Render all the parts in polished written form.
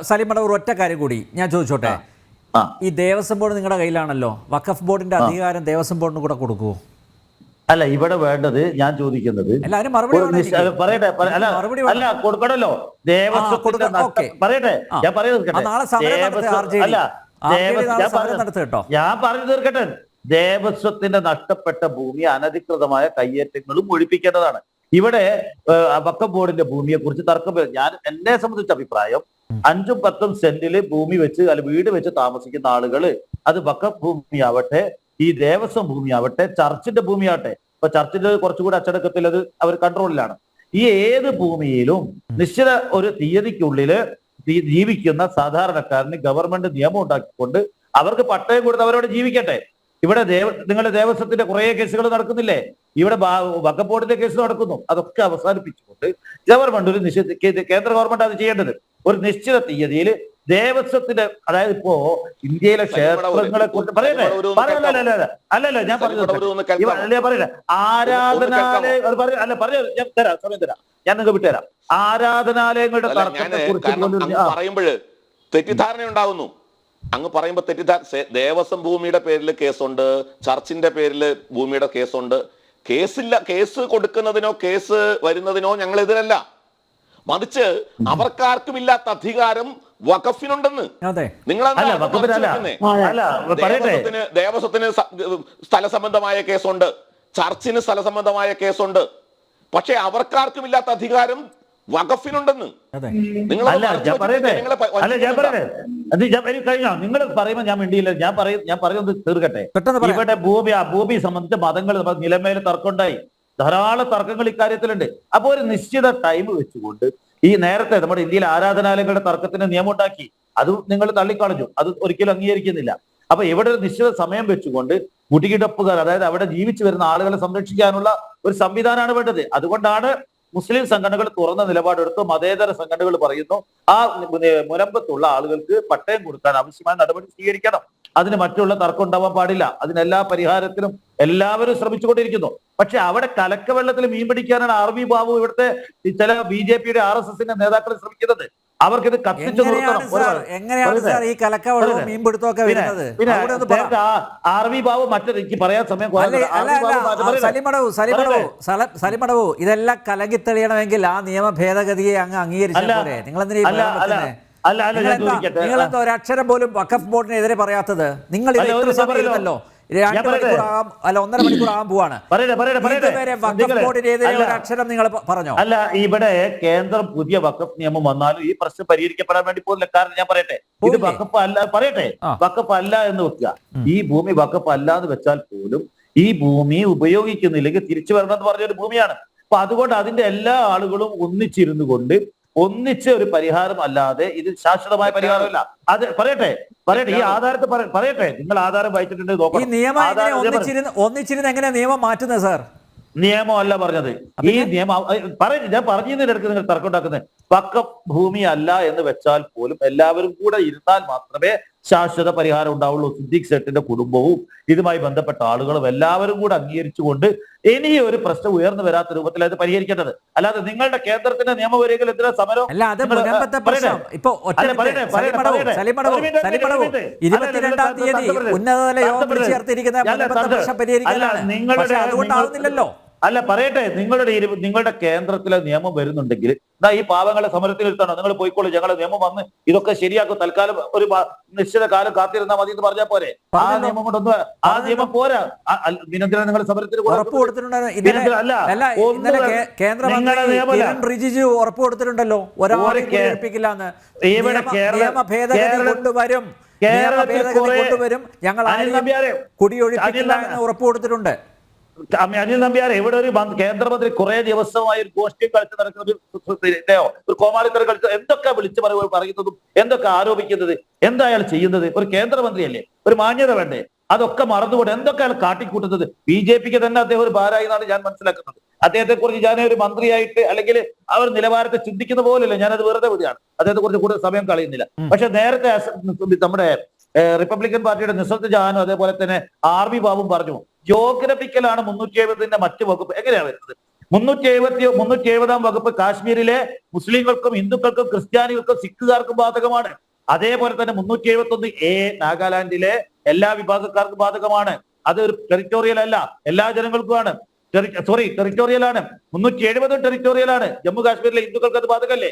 സലിമടവൂർ ഒറ്റ കാര്യം കൂടി ഞാൻ ചോദിച്ചോട്ടെ. ഈ ദേവസ്വം ബോർഡ് നിങ്ങളുടെ കയ്യിലാണല്ലോ, വഖഫ് ബോർഡിന്റെ അധികാരം ദേവസ്വം ബോർഡിന് കൂടെ കൊടുക്കുവോ? അല്ല, ഇവിടെ വേണ്ടത് ഞാൻ ചോദിക്കുന്നത് പറയട്ടെ, അല്ല കൊടുക്കണല്ലോ ദേവസ്വത്തിന്റെ പറയട്ടെ, ഞാൻ പറഞ്ഞു തീർക്കട്ടെ. ദേവസ്വത്തിന്റെ നഷ്ടപ്പെട്ട ഭൂമി അനധികൃതമായ കയ്യേറ്റങ്ങളും ഒഴിപ്പിക്കേണ്ടതാണ്. ഇവിടെ വഖഫ് ബോർഡിന്റെ ഭൂമിയെ കുറിച്ച് തർക്കം. എന്നെ സംബന്ധിച്ച അഭിപ്രായം 5ഉം 10ഉം സെന്റില് ഭൂമി വെച്ച് അല്ല വീട് വെച്ച് താമസിക്കുന്ന ആളുകള്, അത് വഖഫ് ഭൂമിയാവട്ടെ, ഈ ദേവസ്വം ഭൂമിയാവട്ടെ, ചർച്ചിന്റെ ഭൂമിയാവട്ടെ, ഇപ്പൊ ചർച്ചിന്റെ കുറച്ചുകൂടി അച്ചടക്കത്തിൽ അത് അവർ കൺട്രോളിലാണ്. ഈ ഏത് ഭൂമിയിലും നിശ്ചിത ഒരു തീയതിക്കുള്ളില് ജീവിക്കുന്ന സാധാരണക്കാരന് ഗവൺമെന്റ് നിയമം ഉണ്ടാക്കിക്കൊണ്ട് അവർക്ക് പട്ടയം കൊടുത്ത് അവരോട് ജീവിക്കട്ടെ. ഇവിടെ നിങ്ങളുടെ ദേവസ്വത്തിന്റെ കുറെ കേസുകൾ നടക്കുന്നില്ലേ? ഇവിടെ വഖഫ് ബോർഡിന്റെ കേസ് നടക്കുന്നു. അതൊക്കെ അവസാനിപ്പിച്ചുകൊണ്ട് ഗവൺമെന്റ് ഒരു കേന്ദ്ര ഗവൺമെന്റ് അത് ചെയ്യേണ്ടത് ഒരു നിശ്ചിത തീയതിയിൽ ദേവസ്വത്തിന്റെ, അതായത് ഇപ്പോ ഇന്ത്യയിലെ ക്ഷേത്രങ്ങളെ കുറിച്ച് പറയട്ടെ, അല്ലല്ല ഞാൻ പറയട്ടെ, ആരാധനാലയ അല്ല പറയാ, ഞാൻ തരാം, സമയം തരാം, ഞാൻ നിങ്ങൾക്ക് വിട്ടുതരാം. ആരാധനാലയങ്ങളുടെ തർക്കത്തെ കുറിച്ച് പറയുമ്പോൾ തെറ്റിദ്ധാരണ ഉണ്ടാകുന്നു. അങ്ങ് പറയുമ്പോൾ ദേവസ്വം ഭൂമിയുടെ പേരിൽ കേസുണ്ട്, ചർച്ചിന്റെ പേരിൽ ഭൂമിയുടെ കേസുണ്ട്. കേസ് കൊടുക്കുന്നതിനോ കേസ് വരുന്നതിനോ ഞങ്ങൾ എതിരല്ല. മറിച്ച് അവർക്കാർക്കും ഇല്ലാത്ത അധികാരം വഖഫിനുണ്ടെന്ന് ദേവസ്വത്തിന് സ്ഥല സംബന്ധമായ കേസുണ്ട്, ചർച്ചിന് സ്ഥല സംബന്ധമായ കേസുണ്ട്. പക്ഷെ അവർക്കാർക്കും ഇല്ലാത്ത അധികാരം വഖഫിനുണ്ടെന്ന് നിങ്ങൾ പറയുമ്പോൾ ഞാൻ വേണ്ടിയില്ല. ഞാൻ പറയുന്നത് തീർക്കട്ടെ. ഇവിടെ ഭൂമി സംബന്ധിച്ച മതങ്ങൾ നിലമേൽ തർക്കമുണ്ടായി, ധാരാളം തർക്കങ്ങൾ ഇക്കാര്യത്തിലുണ്ട്. അപ്പൊ ഒരു നിശ്ചിത ടൈം വെച്ചുകൊണ്ട് ഈ നേരത്തെ നമ്മുടെ ഇന്ത്യയിൽ ആരാധനാലയങ്ങളുടെ തർക്കത്തിന് നിയമം ഉണ്ടാക്കി, അത് നിങ്ങൾ തള്ളിക്കളഞ്ഞു, അത് ഒരിക്കലും അംഗീകരിക്കുന്നില്ല. അപ്പൊ ഇവിടെ ഒരു നിശ്ചിത സമയം വെച്ചുകൊണ്ട് കുടികിടപ്പുകാർ, അതായത് അവിടെ ജീവിച്ചു വരുന്ന ആളുകളെ സംരക്ഷിക്കാനുള്ള ഒരു സംവിധാനമാണ് വേണ്ടത്. അതുകൊണ്ടാണ് മുസ്ലിം സംഘടനകൾ തുറന്ന നിലപാടെടുത്ത് മതേതര സംഘടനകൾ പറയുന്നു ആ മുനമ്പത്തുള്ള ആളുകൾക്ക് പട്ടയം കൊടുക്കാൻ ആവശ്യമായ നടപടി സ്വീകരിക്കണം. അതിന് മറ്റുള്ള തർക്കം ഉണ്ടാവാൻ പാടില്ല. അതിനെല്ലാ പരിഹാരത്തിനും എല്ലാവരും ശ്രമിച്ചുകൊണ്ടിരിക്കുന്നു. പക്ഷെ അവിടെ കലക്കവെള്ളത്തിൽ മീൻ പിടിക്കാനാണ് ആർ.വി. ബാബു ഇവിടുത്തെ ചില ബി.ജെ.പിയുടെ RSSന്റെ നേതാക്കൾ ശ്രമിക്കുന്നത്. അവർക്കിത് കത്തിച്ചു നിർത്തണം. ആർ.വി. ബാബു മറ്റൊരു പറയാൻ സമയം സലിമടവു ഇതെല്ലാം കലങ്ങി തെളിയണമെങ്കിൽ ആ നിയമ ഭേദഗതിയെ അങ്ങ് അംഗീകരിച്ചല്ലേ? നിങ്ങളെന്താ ഒരക്ഷരം പോലും വഖഫ് ബോർഡിനെതിരെ പറയാത്തത്? നിങ്ങൾ സമയമല്ലോ, 2 മണിക്കൂറാകാം അല്ല 1.5 മണിക്കൂറാകാൻ പോവാണ്. അക്ഷരം നിങ്ങൾ പറഞ്ഞോ? അല്ല, ഇവിടെ കേന്ദ്രം പുതിയ വഖഫ് നിയമം വന്നാലും ഈ പ്രശ്നം പരിഹരിക്കപ്പെടാൻ വേണ്ടി പോകുന്നില്ല. കാരണം ഞാൻ പറയട്ടെ, ഇത് വഖഫ് അല്ല, പറയട്ടെ, വഖഫ് അല്ല എന്ന് വെക്കുക. ഈ ഭൂമി വഖഫ് അല്ല എന്ന് വെച്ചാൽ പോലും ഈ ഭൂമി ഉപയോഗിക്കുന്നില്ലെങ്കിൽ തിരിച്ചു വരണം എന്ന് പറഞ്ഞൊരു ഭൂമിയാണ്. അപ്പൊ അതുകൊണ്ട് അതിന്റെ എല്ലാ ആളുകളും ഒന്നിച്ചിരുന്നു കൊണ്ട് ഒന്നിച്ച് ഒരു പരിഹാരം അല്ലാതെ ഇത് ശാശ്വതമായ പരിഹാരമല്ല. അത് പറയട്ടെ, ഈ ആധാരത്തെ പറയട്ടെ, നിങ്ങൾ ആധാരം വായിച്ചിട്ടുണ്ട് ഒന്നിച്ചിരുന്ന് എങ്ങനെ നിയമം മാറ്റുന്നത് സാർ? നിയമം അല്ല പറഞ്ഞത്. ഈ നിയമം ഞാൻ പറഞ്ഞതിന്റെ അടുത്ത് നിങ്ങൾ തർക്കം ഉണ്ടാക്കുന്നത് വഖഫ് ഭൂമി അല്ല എന്ന് വെച്ചാൽ പോലും എല്ലാവരും കൂടെ ഇരുന്നാൽ മാത്രമേ ശാശ്വത പരിഹാരം ഉണ്ടാവുള്ളൂ. സിദ്ദീഖ് സെട്ടിന്റെ കുടുംബവും ഇതുമായി ബന്ധപ്പെട്ട ആളുകളും എല്ലാവരും കൂടെ അംഗീകരിച്ചുകൊണ്ട് ഇനി ഒരു പ്രശ്നം ഉയർന്നു വരാത്ത രൂപത്തിൽ അത് പരിഹരിക്കേണ്ടത്. അല്ലാതെ നിങ്ങളുടെ കേന്ദ്രത്തിന്റെ നിയമവരികൾ എന്തിനാ സമരം? അല്ല പറയട്ടെ, നിങ്ങളുടെ കേന്ദ്രത്തിലെ നിയമം വരുന്നുണ്ടെങ്കിൽ ഈ പാവങ്ങളെ സമരത്തിൽ ഇരുത്തണം. നിങ്ങൾ പോയിക്കോളൂ, ഞങ്ങളെ നിയമം വന്ന് ഇതൊക്കെ ശരിയാക്കും, തൽക്കാലം ഒരു നിശ്ചിത കാലം കാത്തിരുന്നാൽ മതി എന്ന് പറഞ്ഞാൽ പോരെ? ആ നിയമം കൊണ്ടൊന്നും ആ നിയമം പോരാ. ദിനത്തിലാണ് നിങ്ങൾ സമരത്തിൽ ഉറപ്പ് കൊടുത്തിട്ടുണ്ടല്ലോ. ഞങ്ങൾ കുടിയൊഴിപ്പിക്കില്ല എന്ന് ഉറപ്പ് കൊടുത്തിട്ടുണ്ട്. അനിൽ നമ്പ്യാരെ, ഇവിടെ ഒരു കേന്ദ്രമന്ത്രി കുറെ ദിവസമായി ഒരു ഗോഷ്ഠി കളിച്ച് നടക്കുന്നത്, ഒരു കോമാളിത്തരം കളിച്ച് എന്തൊക്കെ വിളിച്ചു പറയുന്നതും എന്തൊക്കെ ആരോപിക്കുന്നത്, എന്താ അയാൾ ചെയ്യുന്നത്? ഒരു കേന്ദ്രമന്ത്രിയല്ലേ, ഒരു മാന്യത വേണ്ടേ? അതൊക്കെ മറന്നുകൊണ്ട് എന്തൊക്കെ അയാൾ കാട്ടിക്കൂട്ടുന്നത്? ബി.ജെ.പിക്ക് തന്നെ അദ്ദേഹം ഒരു ഭാരമായി എന്നാണ് ഞാൻ മനസ്സിലാക്കുന്നത്. അദ്ദേഹത്തെ കുറിച്ച് ഞാൻ ഒരു മന്ത്രിയായിട്ട് അല്ലെങ്കിൽ അവർ നിലവാരത്തെ ചിന്തിക്കുന്ന പോലെയല്ല, ഞാനത് വെറുതെ വിടുകയാണ്. അദ്ദേഹത്തെ കുറിച്ച് കൂടുതൽ സമയം കളയുന്നില്ല. പക്ഷെ നേരത്തെ നമ്മുടെ റിപ്പബ്ലിക്കൻ പാർട്ടിയുടെ നിസ്വത്ത് ജഹാനും അതേപോലെ തന്നെ ആർ.വി. ബാബുവും പറഞ്ഞു ജോഗ്രഫിക്കലാണ് 370 മറ്റ് വകുപ്പ്. എങ്ങനെയാണ് വരുന്നത്? 370 വകുപ്പ് കാശ്മീരിലെ മുസ്ലിങ്ങൾക്കും ഹിന്ദുക്കൾക്കും ക്രിസ്ത്യാനികൾക്കും സിഖുകാർക്കും ബാധകമാണ്. അതേപോലെ തന്നെ 371A നാഗാലാൻഡിലെ എല്ലാ വിഭാഗക്കാർക്കും ബാധകമാണ്. അത് ഒരു ടെറിറ്റോറിയൽ അല്ല, എല്ലാ ജനങ്ങൾക്കുമാണ്. ടെറിറ്റോറിയൽ ആണ്. 370 ടെറിറ്റോറിയൽ ആണ്. ജമ്മു കാശ്മീരിലെ ഹിന്ദുക്കൾക്ക് അത് ബാധകല്ലേ?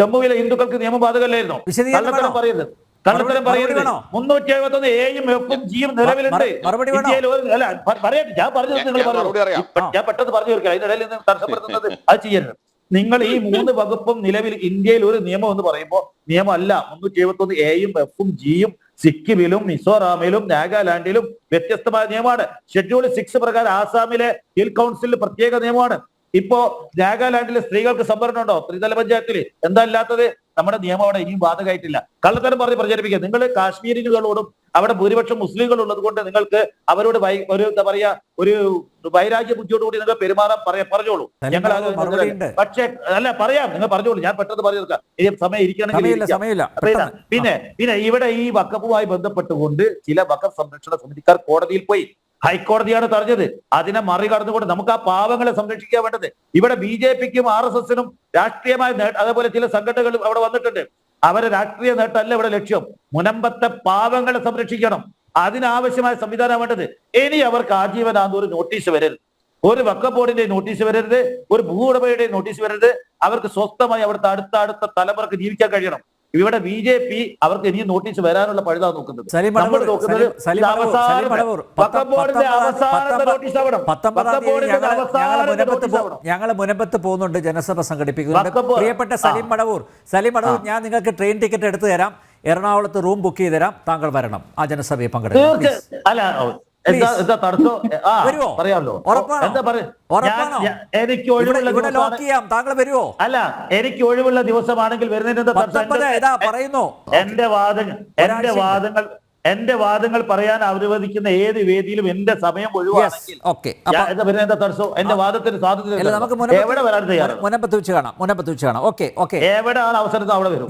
ജമ്മുവിലെ ഹിന്ദുക്കൾക്ക് നിയമം ബാധകല്ലേയിരുന്നു? കള്ളത്തരം പറയരുത്. 371Aയും Fഉം Gയും നിലവിലുണ്ട്. അല്ല പറയട്ടെ, ഞാൻ പറഞ്ഞത് നിങ്ങൾ ഞാൻ പെട്ടെന്ന് പറഞ്ഞു തീർക്കാം. അതിനിടയിൽ നിന്ന് തടസ്സപ്പെടുത്തുന്നത് അത് ചെയ്യരുത്. നിങ്ങൾ ഈ 3 വകുപ്പും നിലവിൽ ഇന്ത്യയിൽ ഒരു നിയമം എന്ന് പറയുമ്പോൾ നിയമമല്ല. 371Aയും Fഉം Gയും സിക്കിമിലും മിസോറാമിലും നാഗാലാൻഡിലും വ്യത്യസ്തമായ നിയമമാണ്. ഷെഡ്യൂൾ 6 പ്രകാരം ആസാമിലെ ഹിൽ കൗൺസിലിൽ പ്രത്യേക നിയമമാണ്. ഇപ്പോ നാഗാലാൻഡിലെ സ്ത്രീകൾക്ക് സംവരണം ഉണ്ടോ? ത്രിതല പഞ്ചായത്തിൽ എന്താ ഇല്ലാത്തത്? നമ്മുടെ നിയമം അവിടെ ഇനിയും ബാധകമായിട്ടില്ല. കള്ളത്തരം പറഞ്ഞ് പ്രചരിപ്പിക്കുക. നിങ്ങൾ കാശ്മീരികളോടും അവിടെ ഭൂരിപക്ഷം മുസ്ലിങ്ങൾ ഉള്ളത് കൊണ്ട് നിങ്ങൾക്ക് അവരോട് ഒരു എന്താ പറയാ ഒരു വൈരാഗ്യ ബുദ്ധിയോടുകൂടി നിങ്ങൾ പെരുമാറാൻ പറഞ്ഞോളൂ. ഞങ്ങൾ പക്ഷേ അല്ല പറയാം, നിങ്ങൾ പറഞ്ഞോളൂ. ഞാൻ പെട്ടെന്ന് പറഞ്ഞു തീർക്കാം. ഈ സമയം ഇരിക്കുകയാണെങ്കിൽ. പിന്നെ ഇവിടെ ഈ വഖഫുമായി ബന്ധപ്പെട്ടുകൊണ്ട് ചില വഖഫ് സംരക്ഷണ സമിതിക്കാർ കോടതിയിൽ പോയി. ഹൈക്കോടതിയാണ് തടഞ്ഞത്. അതിനെ മറികടന്നുകൊണ്ട് നമുക്ക് ആ പാവങ്ങളെ സംരക്ഷിക്കാൻ വേണ്ടത്. ഇവിടെ BJPക്കും RSSനും രാഷ്ട്രീയമായ അതേപോലെ ചില സംഘടനകൾ അവിടെ വന്നിട്ടുണ്ട്. അവരെ രാഷ്ട്രീയ നേട്ടമല്ല ഇവിടെ ലക്ഷ്യം. മുനമ്പത്തെ പാവങ്ങളെ സംരക്ഷിക്കണം. അതിനാവശ്യമായ സംവിധാനം വേണ്ടത്. ഇനി അവർക്ക് ആജീവനാന്ത ഒരു നോട്ടീസ് വരരുത്, ഒരു വഖഫ് ബോർഡിന്റെ നോട്ടീസ് വരരുത്, ഒരു ഭൂ ഉടമയുടെ നോട്ടീസ് വരരുത്. അവർക്ക് സ്വസ്ഥമായി അവിടുത്തെ അടുത്ത തലമുറക്ക് ജീവിക്കാൻ കഴിയണം. ഇവിടെ BJP അവർക്ക് ഇനിയും നോട്ടീസ് വരാനുള്ള പഴുതാ നോക്കുന്നത്. നമ്മൾ നോക്കുന്നത് ഞങ്ങൾ മുനമ്പത്ത് പോകുന്നുണ്ട്, ജനസഭ സംഘടിപ്പിക്കുന്നുണ്ട്. പ്രിയപ്പെട്ട സലീം മടവൂർ, ഞാൻ നിങ്ങൾക്ക് ട്രെയിൻ ടിക്കറ്റ് എടുത്തു തരാം, എറണാകുളത്ത് റൂം ബുക്ക് ചെയ്ത് തരാം, താങ്കൾ വരണം ആ ജനസഭയെ പങ്കെടുക്കാം. എനിക്ക് ഒഴിവുള്ള അല്ല, എനിക്ക് ഒഴിവുള്ള ദിവസമാണെങ്കിൽ പറയുന്നു. എന്റെ വാദങ്ങൾ പറയാൻ അനുവദിക്കുന്ന ഏത് വേദിയിലും എന്റെ സമയം ഒഴിവാണെങ്കിൽ തടസ്സം എന്റെ വാദത്തിന് സ്വാതന്ത്ര്യം എവിടെ വരാൻ തയ്യാറാണ്? മുനമ്പത്ത് വെച്ച് കാണാം. എവിടെയാണ് അവസരത്തിൽ അവിടെ വരും.